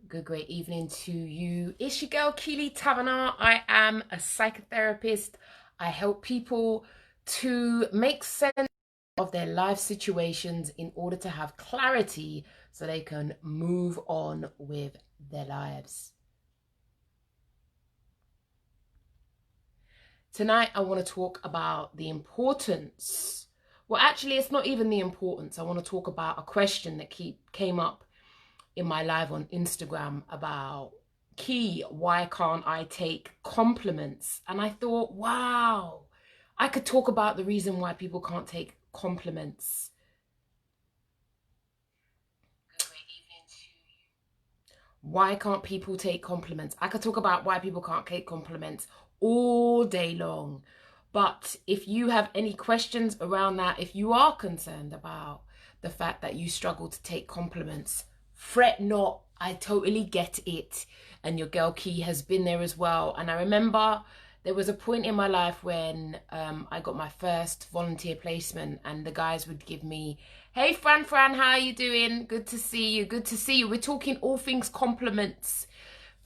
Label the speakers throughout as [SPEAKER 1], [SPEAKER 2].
[SPEAKER 1] Great evening to you. It's your girl Keeley Taverner. I am a psychotherapist. I help people to make sense of their life situations in order to have clarity so they can move on with their lives. Tonight, I want to talk about the importance. Well, actually, it's not even the importance. I want to talk about a question that came up in my live on Instagram about why can't I take compliments? And I thought, wow, I could talk about the reason why people can't take compliments. Why can't people take compliments? I could talk about why people can't take compliments all day long. But if you have any questions around that, if you are concerned about the fact that you struggle to take compliments, fret not. I totally get it. And your girl Key has been there as well. And I remember there was a point in my life when I got my first volunteer placement and the guys would give me, hey, Fran, how are you doing? Good to see you. Good to see you. We're talking all things compliments.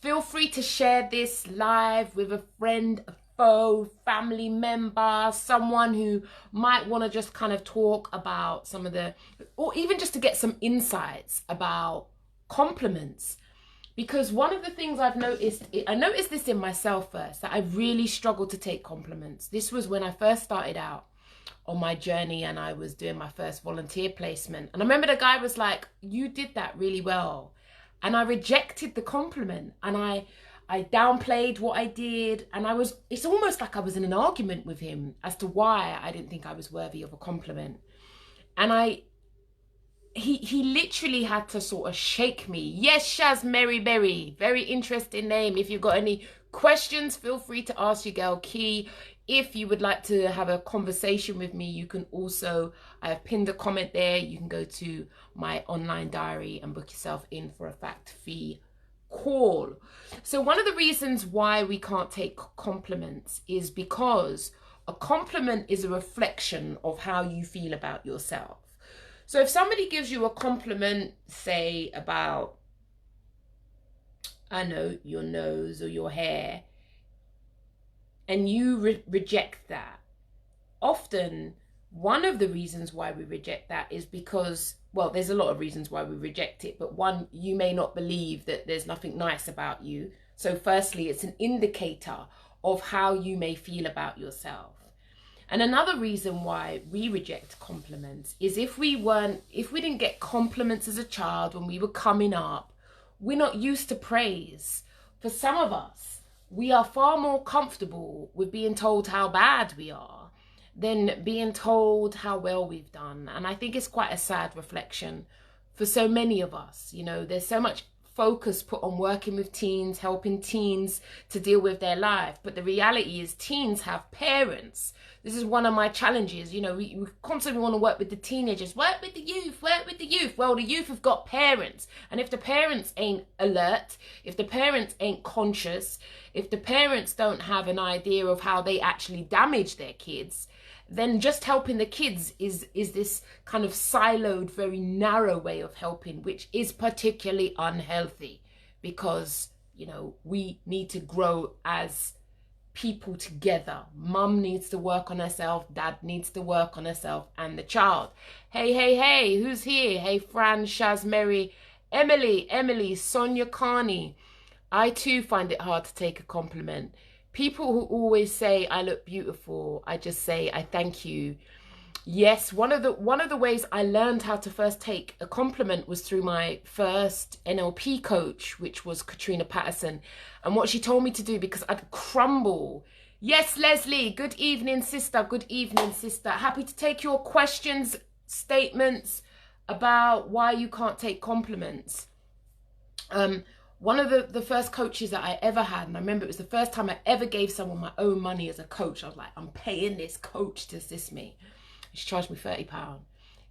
[SPEAKER 1] Feel free to share this live with a friend, a foe, family member, someone who might want to just kind of talk about some of the, or even just to get some insights about compliments. Because one of the things I've noticed, I noticed this in myself first, that I really struggled to take compliments. This was when I first started out on my journey and I was doing my first volunteer placement. And I remember the guy was like, you did that really well. And I rejected the compliment and I downplayed what I did. And it's almost like I was in an argument with him as to why I didn't think I was worthy of a compliment. And he literally had to sort of shake me. Yes, Shaz Mary Berry, very interesting name. If you've got any questions, feel free to ask your girl Key. If you would like to have a conversation with me, you can also, I have pinned a comment there. You can go to my online diary and book yourself in for a fact fee call. So one of the reasons why we can't take compliments is because a compliment is a reflection of how you feel about yourself. So if somebody gives you a compliment, say about, I know, your nose or your hair, and you reject that, often one of the reasons why we reject that is because, well, there's a lot of reasons why we reject it, but one, you may not believe that there's nothing nice about you. So firstly, it's an indicator of how you may feel about yourself. And another reason why we reject compliments is if we didn't get compliments as a child when we were coming up, we're not used to praise. For some of us, we are far more comfortable with being told how bad we are than being told how well we've done. And I think it's quite a sad reflection for so many of us. You know, there's so much focus put on working with teens, helping teens to deal with their life. But the reality is teens have parents. This is one of my challenges. You know, we constantly want to work with the teenagers, work with the youth, work with the youth. Well, the youth have got parents. And if the parents ain't alert, if the parents ain't conscious, if the parents don't have an idea of how they actually damage their kids, then just helping the kids is this kind of siloed, very narrow way of helping, which is particularly unhealthy because, you know, we need to grow as people together. Mum needs to work on herself, dad needs to work on herself, and the child. Hey, who's here? Hey, Fran, Shaz, Mary, Emily, Sonia Carney. I too find it hard to take a compliment. People who always say I look beautiful, I just say I thank you. Yes, one of the ways I learned how to first take a compliment was through my first NLP coach, which was Katrina Patterson. And what she told me to do, because I'd crumble. Yes, Leslie, good evening, sister. Good evening, sister. Happy to take your questions, statements about why you can't take compliments. One of the first coaches that I ever had, and I remember it was the first time I ever gave someone my own money as a coach. I was like, I'm paying this coach to assist me. She charged me £30. It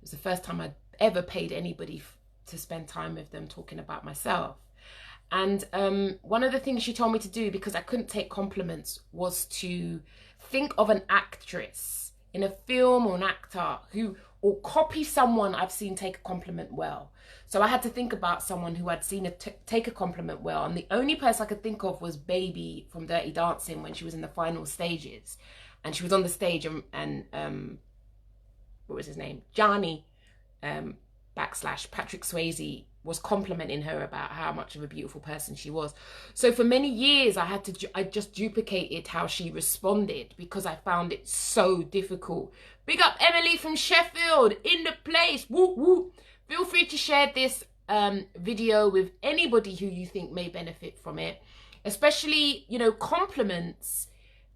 [SPEAKER 1] was the first time I'd ever paid anybody to spend time with them talking about myself. And one of the things she told me to do, because I couldn't take compliments, was to think of an actress in a film or an actor who or copy someone I've seen take a compliment well. So I had to think about someone who I'd seen take a compliment well. And the only person I could think of was Baby from Dirty Dancing when she was in the final stages. And she was on the stage and what was his name? Johnny / Patrick Swayze was complimenting her about how much of a beautiful person she was. So for many years, I just duplicated how she responded because I found it so difficult. Big up Emily from Sheffield, in the place, whoop whoop. Feel free to share this video with anybody who you think may benefit from it. Especially, you know, compliments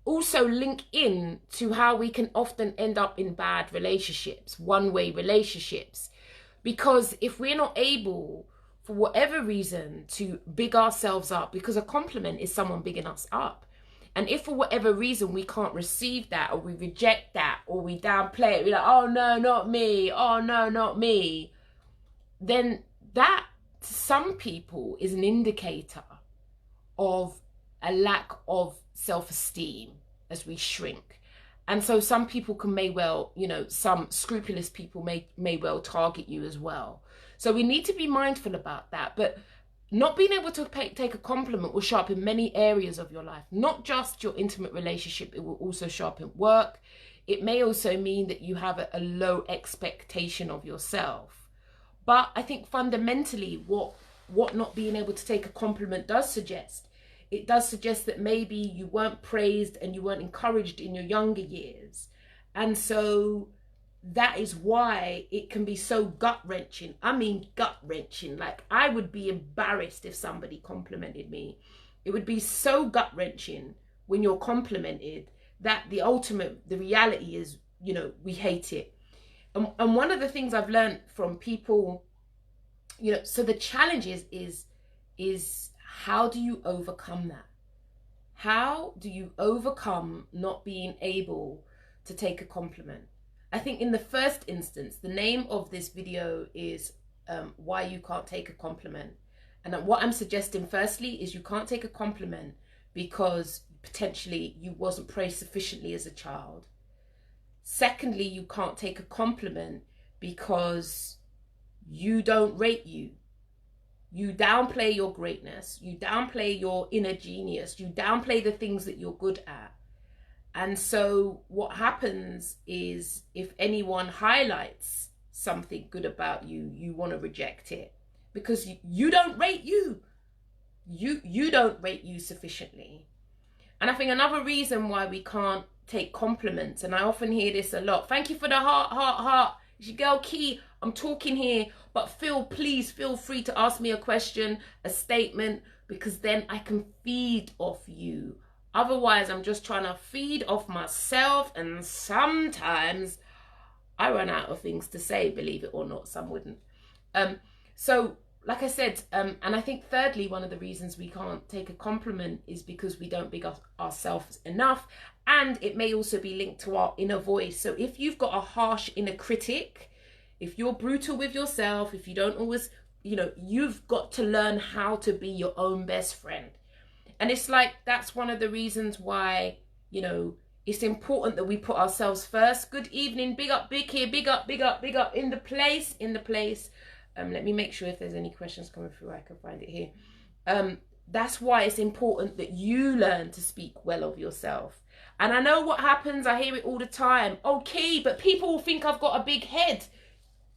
[SPEAKER 1] also link in to how we can often end up in bad relationships, one-way relationships. Because if we're not able, for whatever reason, to big ourselves up, because a compliment is someone bigging us up. And if for whatever reason we can't receive that, or we reject that, or we downplay it, we're like, oh no, not me, oh no, not me, then that, to some people, is an indicator of a lack of self-esteem as we shrink. And so some people may well, you know, some scrupulous people may well target you as well. So we need to be mindful about that. But not being able to take a compliment will show up in many areas of your life, not just your intimate relationship. It will also show up in work. It may also mean that you have a low expectation of yourself. But I think fundamentally what not being able to take a compliment does suggest, it does suggest that maybe you weren't praised and you weren't encouraged in your younger years. And so that is why it can be so gut-wrenching. I mean gut-wrenching. Like, I would be embarrassed if somebody complimented me. It would be so gut-wrenching when you're complimented that the reality is, you know, we hate it. And one of the things I've learned from people, you know, so the challenge is how do you overcome that? How do you overcome not being able to take a compliment? I think in the first instance, the name of this video is why you can't take a compliment. And what I'm suggesting firstly is you can't take a compliment because potentially you wasn't praised sufficiently as a child. Secondly, you can't take a compliment because you don't rate you. You downplay your greatness. You downplay your inner genius. You downplay the things that you're good at. And so what happens is if anyone highlights something good about you, you want to reject it because you don't rate you. You don't rate you sufficiently. And I think another reason why we can't take compliments, and I often hear this a lot. Thank you for the heart. It's your girl Key. I'm talking here, but please feel free to ask me a question, a statement, because then I can feed off you. Otherwise, I'm just trying to feed off myself, and sometimes I run out of things to say, believe it or not. Some wouldn't. So, like I said, and I think thirdly, one of the reasons we can't take a compliment is because we don't big up ourselves enough. And it may also be linked to our inner voice. So if you've got a harsh inner critic, if you're brutal with yourself, if you don't always, you know, you've got to learn how to be your own best friend. And it's like, that's one of the reasons why, you know, it's important that we put ourselves first. Good evening, big up, big here, big up, in the place. Let me make sure if there's any questions coming through, I can find it here. That's why it's important that you learn to speak well of yourself. And I know what happens, I hear it all the time. Okay, but people will think I've got a big head.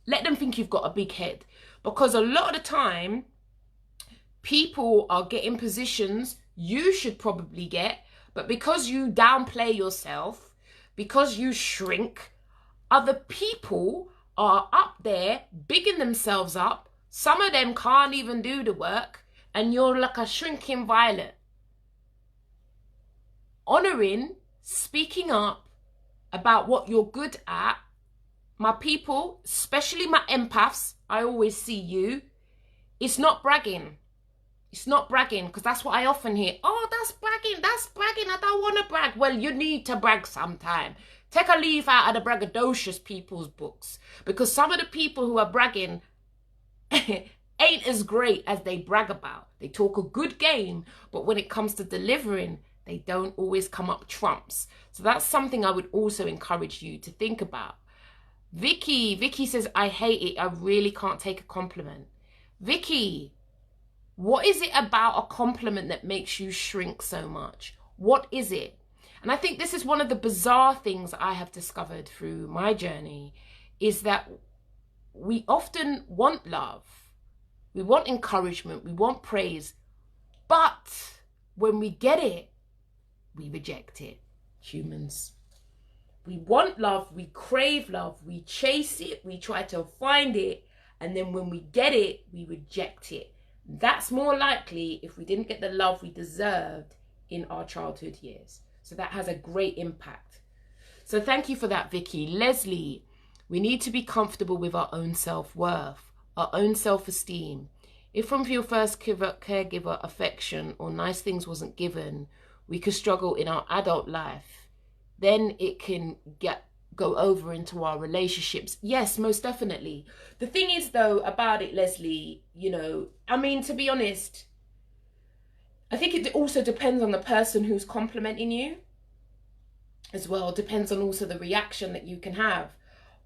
[SPEAKER 1] Let them think you've got a big head. Because a lot of the time, people are getting positions you should probably get, but because you downplay yourself, because you shrink, other people are up there bigging themselves up. Some of them can't even do the work, and you're like a shrinking violet. Honoring, speaking up about what you're good at. My people, especially my empaths, I always see you. It's not bragging. It's not bragging, because that's what I often hear. Oh, that's bragging, I don't want to brag. Well, you need to brag sometime. Take a leaf out of the braggadocious people's books, because some of the people who are bragging ain't as great as they brag about. They talk a good game, but when it comes to delivering, they don't always come up trumps. So that's something I would also encourage you to think about. Vicky says, I hate it. I really can't take a compliment. Vicky, what is it about a compliment that makes you shrink so much? What is it? And I think this is one of the bizarre things I have discovered through my journey, is that we often want love, we want encouragement, we want praise, but when we get it, we reject it. Humans. We want love, we crave love, we chase it, we try to find it, and then when we get it, we reject it. That's more likely if we didn't get the love we deserved in our childhood years. So that has a great impact. So thank you for that, Vicky. Leslie, we need to be comfortable with our own self-worth, our own self-esteem. If from your first caregiver affection or nice things wasn't given, we could struggle in our adult life, then it can go over into our relationships. Yes, most definitely. The thing is, though, about it, Leslie, you know, I mean, to be honest, I think it also depends on the person who's complimenting you as well. It depends on also the reaction that you can have.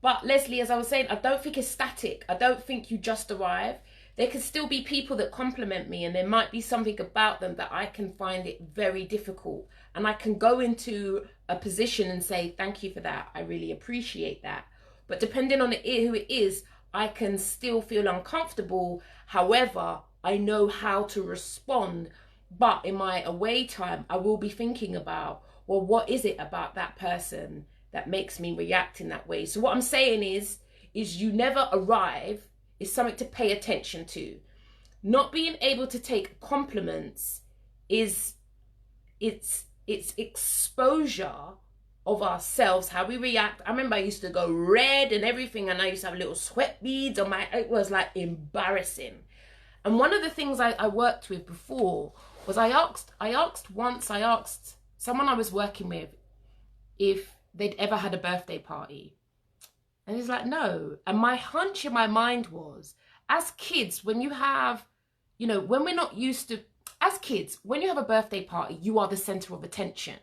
[SPEAKER 1] But Leslie, as I was saying, I don't think it's static. I don't think you just arrive. There can still be people that compliment me, and there might be something about them that I can find it very difficult. And I can go into a position and say, thank you for that. I really appreciate that. But depending on who it is, I can still feel uncomfortable. However, I know how to respond. But in my away time, I will be thinking about, well, what is it about that person that makes me react in that way? So what I'm saying is you never arrive. Is something to pay attention to. Not being able to take compliments is it's exposure of ourselves, how we react. I remember I used to go red and everything, and I used to have little sweat beads on my, it was like embarrassing. And one of the things I worked with before was I asked someone I was working with if they'd ever had a birthday party. And he's like, no. And my hunch in my mind was, as kids, when you have, you know, when we're not used to, as kids, when you have a birthday party, you are the center of attention.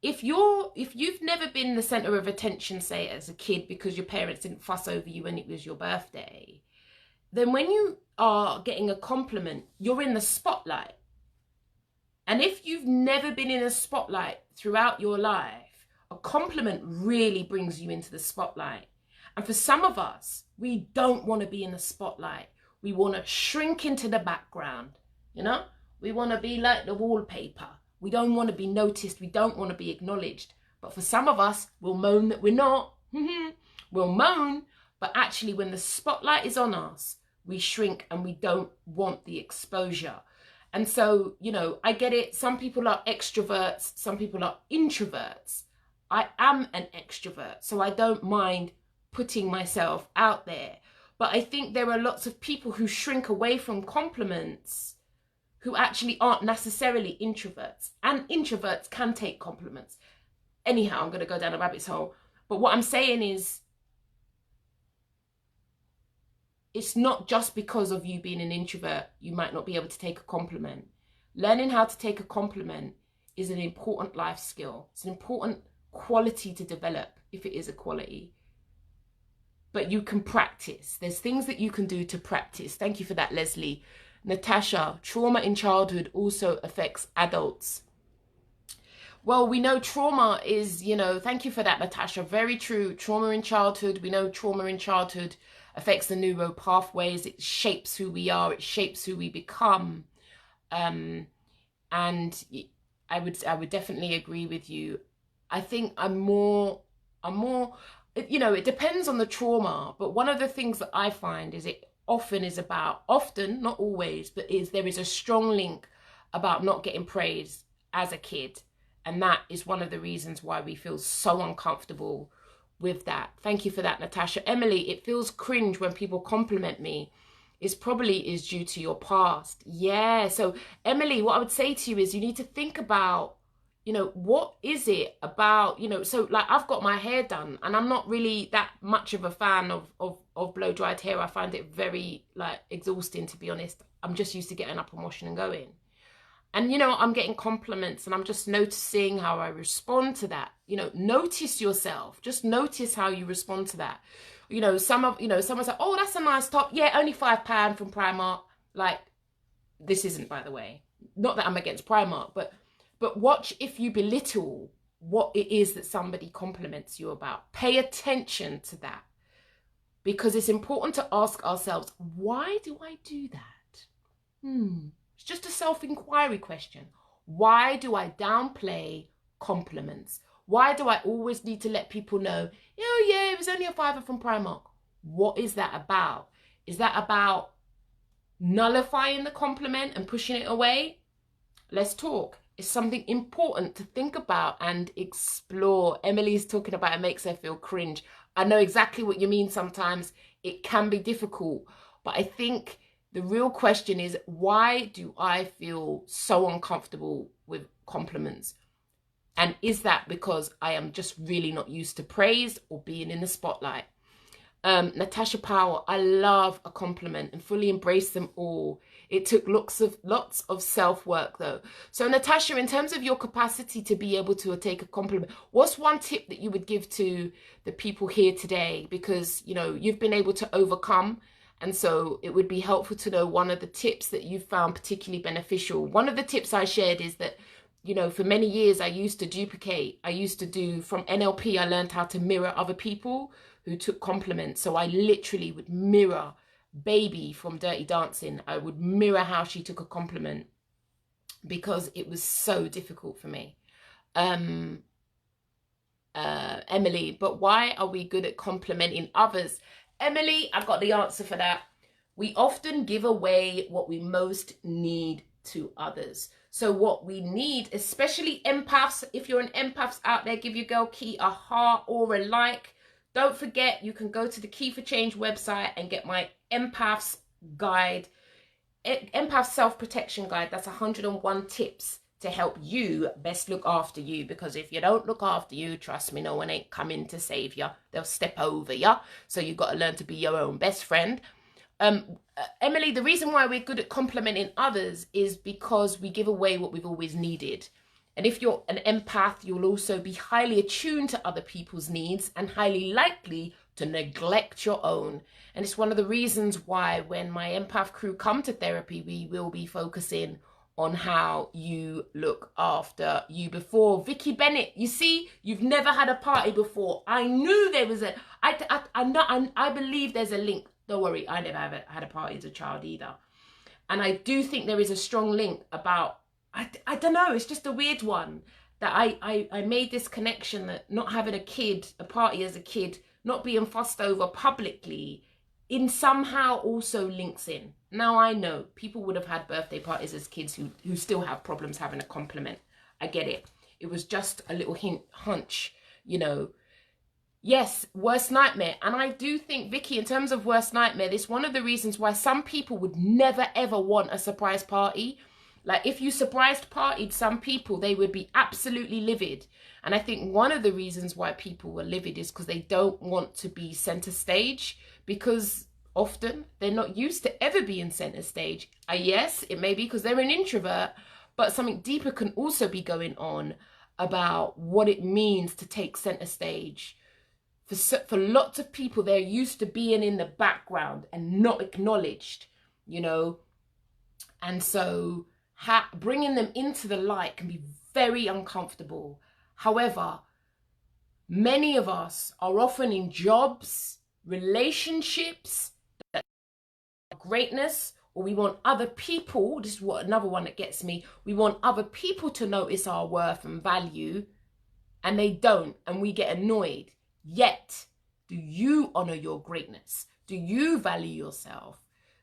[SPEAKER 1] If you've never been the center of attention, say as a kid, because your parents didn't fuss over you when it was your birthday, then when you are getting a compliment, you're in the spotlight. And if you've never been in a spotlight throughout your life, a compliment really brings you into the spotlight. And for some of us, we don't want to be in the spotlight. We want to shrink into the background, you know? We want to be like the wallpaper. We don't want to be noticed. We don't want to be acknowledged. But for some of us, we'll moan that we're not. We'll moan, but actually when the spotlight is on us, we shrink and we don't want the exposure. And so, you know, I get it. Some people are extroverts. Some people are introverts. I am an extrovert, so I don't mind putting myself out there. But I think there are lots of people who shrink away from compliments who actually aren't necessarily introverts. And introverts can take compliments. Anyhow, I'm going to go down a rabbit's hole. But what I'm saying is, it's not just because of you being an introvert, you might not be able to take a compliment. Learning how to take a compliment is an important life skill. It's an important quality to develop, if it is a quality. But you can practice. There's things that you can do to practice. Thank you for that, Leslie. Natasha, trauma in childhood also affects adults. Well, we know trauma is, you know, thank you for that, Natasha. Very true. Trauma in childhood. We know trauma in childhood affects the neural pathways. It shapes who we are. It shapes who we become. And I would definitely agree with you. I think I'm more, you know, it depends on the trauma. But one of the things that I find is it often is about, not always, but there is a strong link about not getting praise as a kid. And that is one of the reasons why we feel so uncomfortable with that. Thank you for that, Natasha. Emily, it feels cringe when people compliment me. It probably is due to your past. Yeah. So Emily, what I would say to you is you need to think about, you know, what is it about, you know, so like I've got my hair done and I'm not really that much of a fan of blow dried hair. I find it very like exhausting, to be honest. I'm just used to getting up and washing and going. And, you know, I'm getting compliments and I'm just noticing how I respond to that. You know, notice yourself. Just notice how you respond to that. You know, someone's like, oh, that's a nice top. Yeah, only £5 from Primark. Like, this isn't, by the way. Not that I'm against Primark, but watch if you belittle what it is that somebody compliments you about. Pay attention to that. Because it's important to ask ourselves, why do I do that? It's just a self-inquiry question. Why do I downplay compliments? Why do I always need to let people know, oh yeah, it was only a £5 from Primark? What is that about? Is that about nullifying the compliment and pushing it away? Let's talk. It's something important to think about and explore. Emily's talking about it makes her feel cringe. I know exactly what you mean. Sometimes it can be difficult, but I think the real question is, why do I feel so uncomfortable with compliments? And is that because I am just really not used to praise or being in the spotlight? Natasha Power, I love a compliment and fully embrace them all. It took lots of self-work though. So Natasha, in terms of your capacity to be able to take a compliment, what's one tip that you would give to the people here today? Because, you know, you've been able to overcome, and so it would be helpful to know one of the tips that you found particularly beneficial. One of the tips I shared is that, you know, for many years I used to duplicate. I used to do, from NLP, I learned how to mirror other people who took compliments. So I literally would mirror Baby from Dirty Dancing. I would mirror how she took a compliment because it was so difficult for me. Emily, but why are we good at complimenting others? Emily, I've got the answer for that. We often give away what we most need to others. So what we need, especially empaths, if you're an empath out there, give your girl Key a heart or a like. Don't forget, you can go to the Key for Change website and get my empaths guide, empath self-protection guide. That's 101 tips to help you best look after you. Because if you don't look after you, trust me, no one ain't coming to save you. They'll step over you. So you've got to learn to be your own best friend. Emily, the reason why we're good at complimenting others is because we give away what we've always needed. And if you're an empath, you'll also be highly attuned to other people's needs and highly likely to neglect your own. And it's one of the reasons why when my empath crew come to therapy, we will be focusing on how you look after you. Before Vicky Bennett, you see, you've never had a party before. I knew there was I believe there's a link. Don't worry, I never had a party as a child either. And I do think there is a strong link about, I don't know, it's just a weird one that I made this connection that not having a party as a kid, not being fussed over publicly, in somehow also links in. Now I know people would have had birthday parties as kids who still have problems having a compliment. I get it. It was just a little hunch, you know. Yes, worst nightmare. And I do think, Vicky, in terms of worst nightmare, this is one of the reasons why some people would never ever want a surprise party. Like if you surprised partied some people, they would be absolutely livid. And I think one of the reasons why people were livid is because they don't want to be center stage, because often they're not used to ever being center stage. Yes, it may be because they're an introvert, but something deeper can also be going on about what it means to take center stage. For lots of people, they're used to being in the background and not acknowledged, you know. And so bringing them into the light can be very uncomfortable. However, many of us are often in jobs, relationships, that greatness, or we want other people, this is what another one that gets me, we want other people to notice our worth and value, and they don't, and we get annoyed. Yet, do you honor your greatness? Do you value yourself?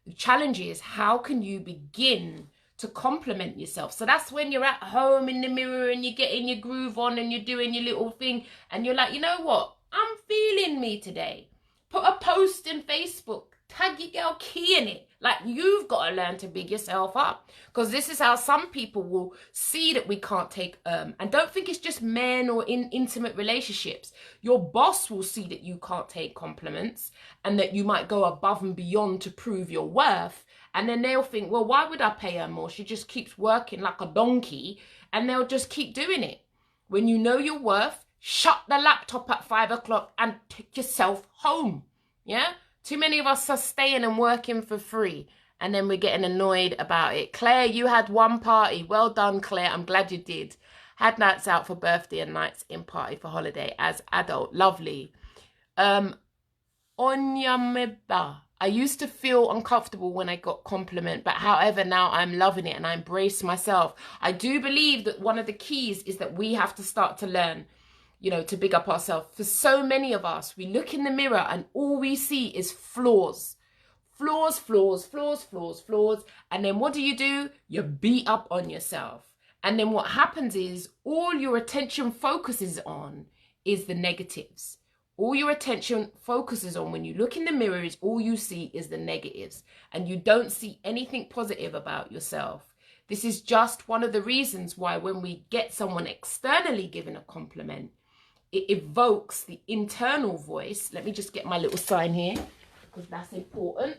[SPEAKER 1] The challenge is, how can you begin to compliment yourself? So that's when you're at home in the mirror and you're getting your groove on and you're doing your little thing and you're like, you know what? I'm feeling me today. Put a post in Facebook. Tag your girl Key in it. Like, you've got to learn to big yourself up, because this is how some people will see that we can't take and don't think it's just men or in intimate relationships. Your boss will see that you can't take compliments and that you might go above and beyond to prove your worth, And then they'll think, well, why would I pay her more? She just keeps working like a donkey, and they'll just keep doing it. When you know your worth, shut the laptop at 5 o'clock and take yourself home. Yeah? Too many of us are staying and working for free, and then we're getting annoyed about it. Claire, you had one party. Well done, Claire. I'm glad you did. Had nights out for birthday and nights in party for holiday as adult. Lovely. Onyameba. I used to feel uncomfortable when I got compliment, but however, now I'm loving it and I embrace myself. I do believe that one of the keys is that we have to start to learn, you know, to big up ourselves. For so many of us, we look in the mirror and all we see is flaws. Flaws, flaws, flaws, flaws, flaws. And then what do? You beat up on yourself. And then what happens is all your attention focuses on is the negatives. All your attention focuses on when you look in the mirror is all you see is the negatives. And you don't see anything positive about yourself. This is just one of the reasons why when we get someone externally giving a compliment, it evokes the internal voice. Let me just get my little sign here because that's important.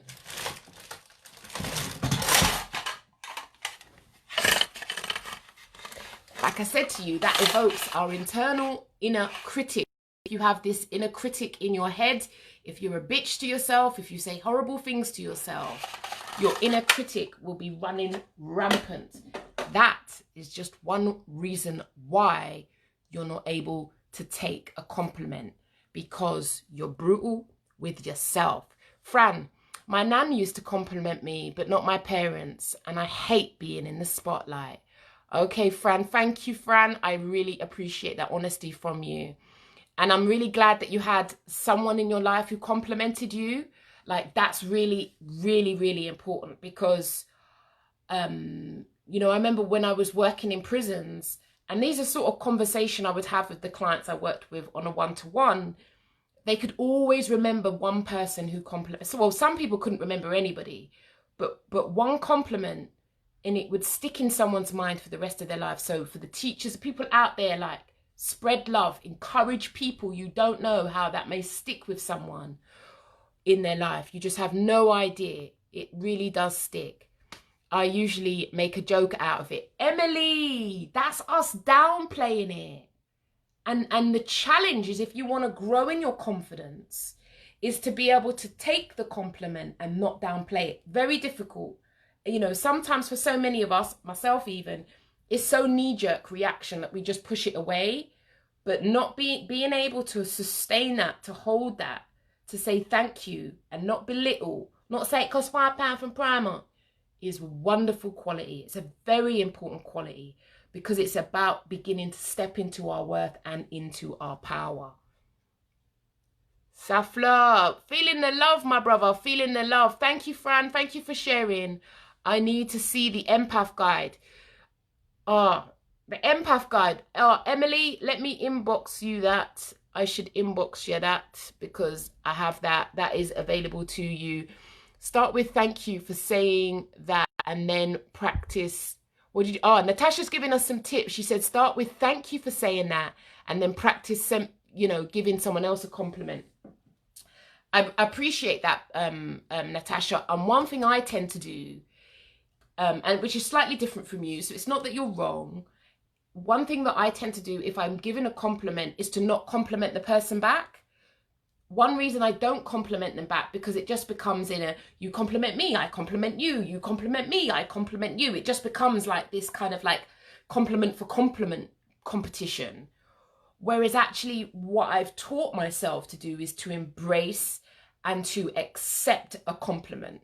[SPEAKER 1] Like I said to you, that evokes our internal inner critic. If you have this inner critic in your head, if you're a bitch to yourself, if you say horrible things to yourself, your inner critic will be running rampant. That is just one reason why you're not able to take a compliment, because you're brutal with yourself. Fran, my nan used to compliment me, but not my parents, and I hate being in the spotlight. Okay, Fran, thank you, Fran. I really appreciate that honesty from you. And I'm really glad that you had someone in your life who complimented you. Like, that's really, really, really important because, you know, I remember when I was working in prisons, and these are sort of conversation I would have with the clients I worked with on a one-to-one. They could always remember one person who complimented. So, well, some people couldn't remember anybody, but one compliment, and it would stick in someone's mind for the rest of their life. So for the teachers, people out there, like, spread love, encourage people. You don't know how that may stick with someone in their life. You just have no idea. It really does stick. I usually make a joke out of it. Emily, that's us downplaying it. And the challenge is, if you want to grow in your confidence, is to be able to take the compliment and not downplay it. Very difficult. You know, sometimes for so many of us, myself even, it's so knee-jerk reaction that we just push it away. But not being able to sustain that, to hold that, to say thank you and not belittle, not say it costs £5 from Primark, is wonderful quality. It's a very important quality because it's about beginning to step into our worth and into our power. Safla, feeling the love, my brother, feeling the love. Thank you, Fran. Thank you for sharing. I need to see the empath guide. The empath guide. Emily, let me inbox you that. I should inbox you that because I have that. That is available to you. Start with thank you for saying that and then practice. What did you? Oh, Natasha's giving us some tips. She said start with thank you for saying that and then practice some, you know, giving someone else a compliment. I appreciate that, Natasha. And one thing I tend to do, and which is slightly different from you, so it's not that you're wrong. One thing that I tend to do if I'm given a compliment is to not compliment the person back. One reason I don't compliment them back, because it just becomes in a, you compliment me, I compliment you, you compliment me, I compliment you. It just becomes like this kind of like compliment for compliment competition. Whereas actually what I've taught myself to do is to embrace and to accept a compliment.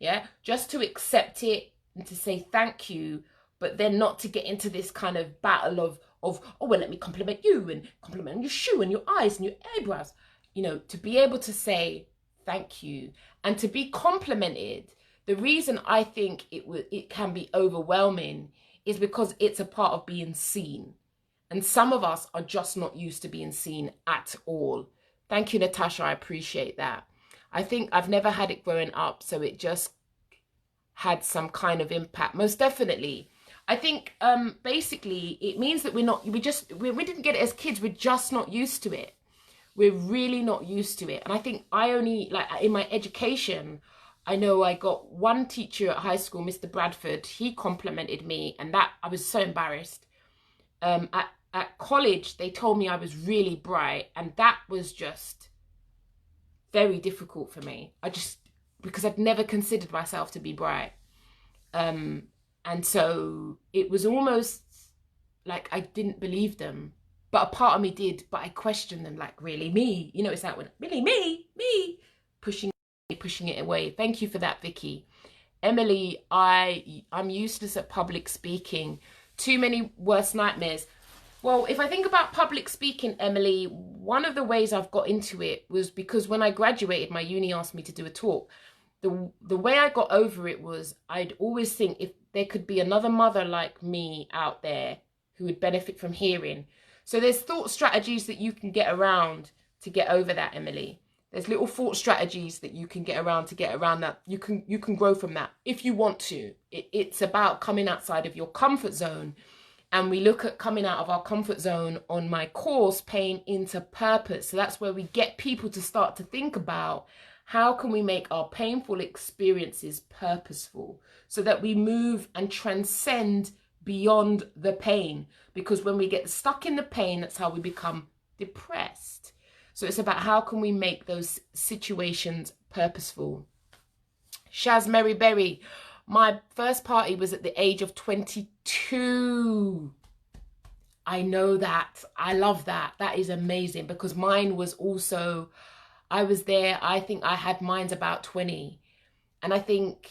[SPEAKER 1] Yeah, just to accept it and to say thank you, but then not to get into this kind of battle of oh, well, let me compliment you and compliment your shoe and your eyes and your eyebrows. You know, to be able to say thank you and to be complimented. The reason I think it can be overwhelming is because it's a part of being seen. And some of us are just not used to being seen at all. Thank you, Natasha. I appreciate that. I think I've never had it growing up, so it just had some kind of impact. Most definitely. I think basically it means that we didn't get it as kids. We're just not used to it. We're really not used to it. And I think I only, like in my education, I know I got one teacher at high school, Mr. Bradford, he complimented me, and that I was so embarrassed. At college, they told me I was really bright, and that was just very difficult for me. Because I'd never considered myself to be bright. And so it was almost like I didn't believe them, but a part of me did, but I questioned them, like, really, me? You know, it's that one, really, me, pushing it away. Thank you for that, Vicky. Emily, I'm useless at public speaking. Too many worst nightmares. Well, if I think about public speaking, Emily, one of the ways I've got into it was because when I graduated, my uni asked me to do a talk. The way I got over it was I'd always think if there could be another mother like me out there who would benefit from hearing. So there's thought strategies that you can get around to get over that, Emily. There's little thought strategies that you can get around that. You can grow from that if you want to. It's about coming outside of your comfort zone. And we look at coming out of our comfort zone on my course, Pain into Purpose. So that's where we get people to start to think about how can we make our painful experiences purposeful so that we move and transcend beyond the pain. Because when we get stuck in the pain, that's how we become depressed. So it's about how can we make those situations purposeful. Shaz Mary Berry. My first party was at the age of 22. I know that. I love that. That is amazing because mine was also, I was there. I think I had mine's about 20. And I think,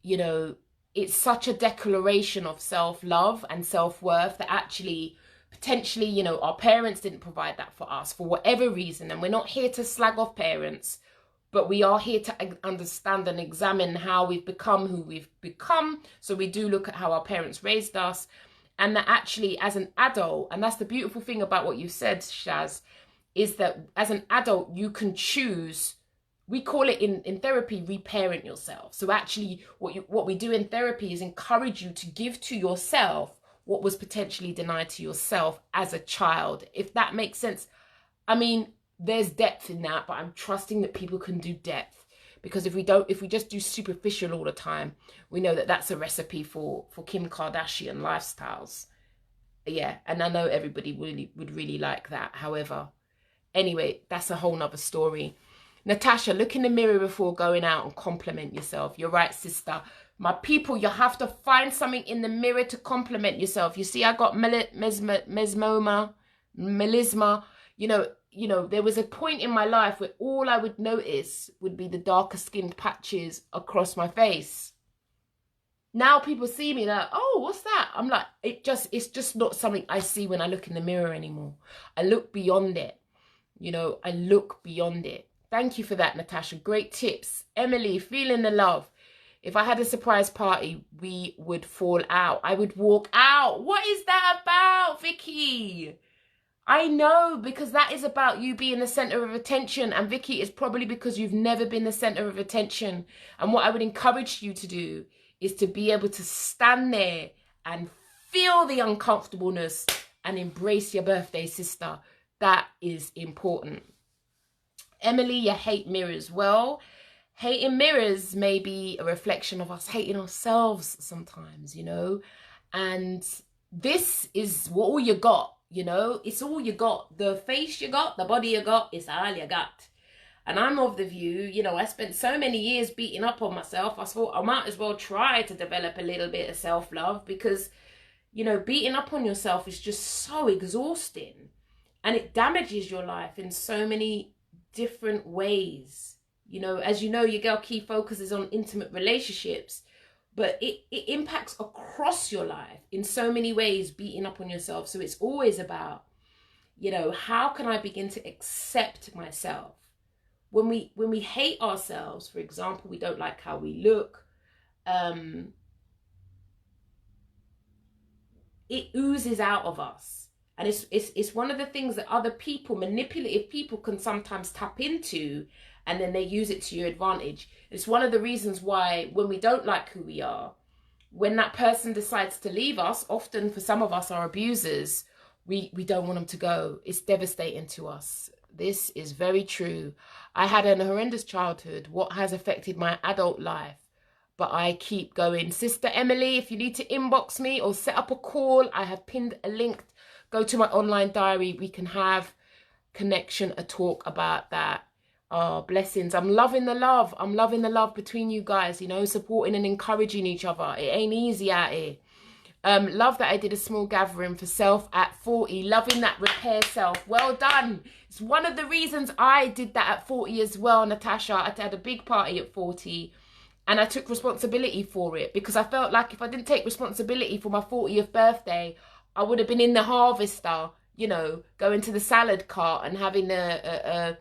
[SPEAKER 1] you know, it's such a declaration of self-love and self-worth that actually, potentially, you know, our parents didn't provide that for us for whatever reason. And we're not here to slag off parents, but we are here to understand and examine how we've become who we've become. So we do look at how our parents raised us. And that actually, as an adult, and that's the beautiful thing about what you said, Shaz, is that as an adult, you can choose. We call it in therapy, reparent yourself. So actually, what we do in therapy is encourage you to give to yourself what was potentially denied to yourself as a child. If that makes sense. I mean, there's depth in that, but I'm trusting that people can do depth, because if we just do superficial all the time, we know that that's a recipe for Kim Kardashian lifestyles. Yeah, and I know everybody would really like that. However, anyway, that's a whole nother story. Natasha, look in the mirror before going out and compliment yourself. You're right, sister. My people, you have to find something in the mirror to compliment yourself. You see, I got melisma. You know, there was a point in my life where all I would notice would be the darker skinned patches across my face. Now people see me like, oh, what's that? I'm like, it's just not something I see when I look in the mirror anymore. I look beyond it. You know, I look beyond it. Thank you for that, Natasha. Great tips. Emily, feeling the love. If I had a surprise party, we would fall out. I would walk out. What is that about, Vicky? I know, because that is about you being the center of attention. And Vicky, it's probably because you've never been the center of attention. And what I would encourage you to do is to be able to stand there and feel the uncomfortableness and embrace your birthday, sister. That is important. Emily, you hate mirrors. Well, hating mirrors may be a reflection of us hating ourselves sometimes, you know. And this is all you got. You know, it's all you got. The face you got, the body you got, it's all you got. And I'm of the view, you know, I spent so many years beating up on myself. I thought I might as well try to develop a little bit of self-love, because, you know, beating up on yourself is just so exhausting. And it damages your life in so many different ways. You know, as you know, your girl Key focuses on intimate relationships. But it impacts across your life in so many ways, beating up on yourself. So it's always about, you know, how can I begin to accept myself? When we hate ourselves, for example, we don't like how we look, it oozes out of us. And it's one of the things that other people, manipulative people, can sometimes tap into, and then they use it to your advantage. It's one of the reasons why when we don't like who we are, when that person decides to leave us, often for some of us, our abusers, we don't want them to go. It's devastating to us. This is very true. I had an horrendous childhood, what has affected my adult life. But I keep going. Sister Emily, if you need to inbox me or set up a call, I have pinned a link. Go to my online diary. We can have connection, a talk about that. Oh, blessings. I'm loving the love. I'm loving the love between you guys, you know, supporting and encouraging each other. It ain't easy out here. Love that I did a small gathering for self at 40. Loving that repair self. Well done. It's one of the reasons I did that at 40 as well, Natasha. I had a big party at 40 and I took responsibility for it because I felt like if I didn't take responsibility for my 40th birthday, I would have been in the harvester, you know, going to the salad cart and having a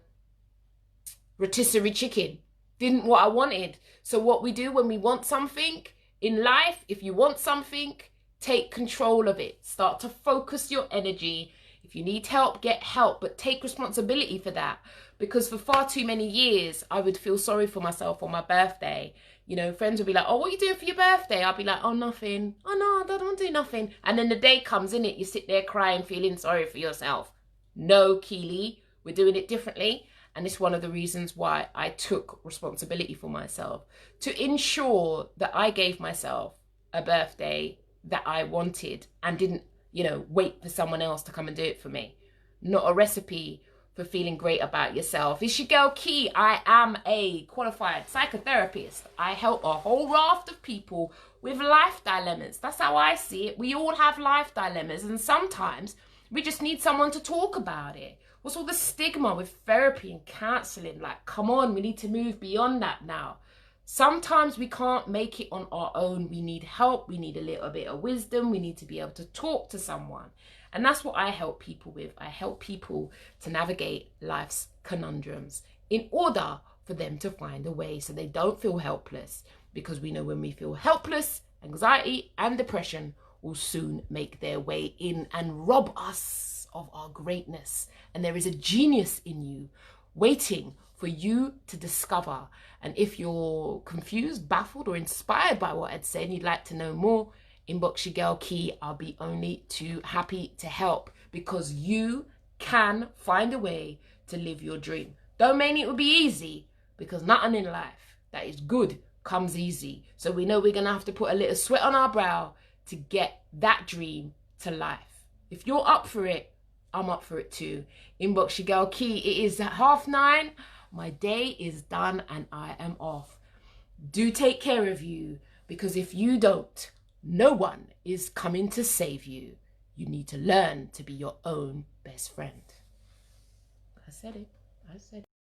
[SPEAKER 1] rotisserie chicken. Didn't what I wanted. So what we do when we want something in life, if you want something, take control of it. Start to focus your energy. If you need help, get help, but take responsibility for that. Because for far too many years, I would feel sorry for myself on my birthday. You know, friends would be like, oh, what are you doing for your birthday? I'll be like, oh, nothing. Oh, no, I don't do nothing. And then the day comes, in it, you sit there crying, feeling sorry for yourself. No, Keeley, we're doing it differently. And it's one of the reasons why I took responsibility for myself, to ensure that I gave myself a birthday that I wanted and didn't, you know, wait for someone else to come and do it for me. Not a recipe for feeling great about yourself. It's your girl Key. I am a qualified psychotherapist. I help a whole raft of people with life dilemmas. That's how I see it. We all have life dilemmas, and sometimes we just need someone to talk about it. What's all the stigma with therapy and counseling? Like, come on, we need to move beyond that now. Sometimes we can't make it on our own. We need help. We need a little bit of wisdom. We need to be able to talk to someone. And that's what I help people with. I help people to navigate life's conundrums in order for them to find a way so they don't feel helpless. Because we know when we feel helpless, anxiety and depression will soon make their way in and rob us of our greatness. And there is a genius in you waiting for you to discover. And if you're confused, baffled, or inspired by what I'd said and you'd like to know more, inbox your girl Key. I'll be only too happy to help, because you can find a way to live your dream. Don't mean it will be easy, because nothing in life that is good comes easy. So we know we're going to have to put a little sweat on our brow to get that dream to life. If you're up for it, I'm up for it too. Inbox your girl Key. It is 9:30. My day is done and I am off. Do take care of you, because if you don't, no one is coming to save you. You need to learn to be your own best friend. I said it.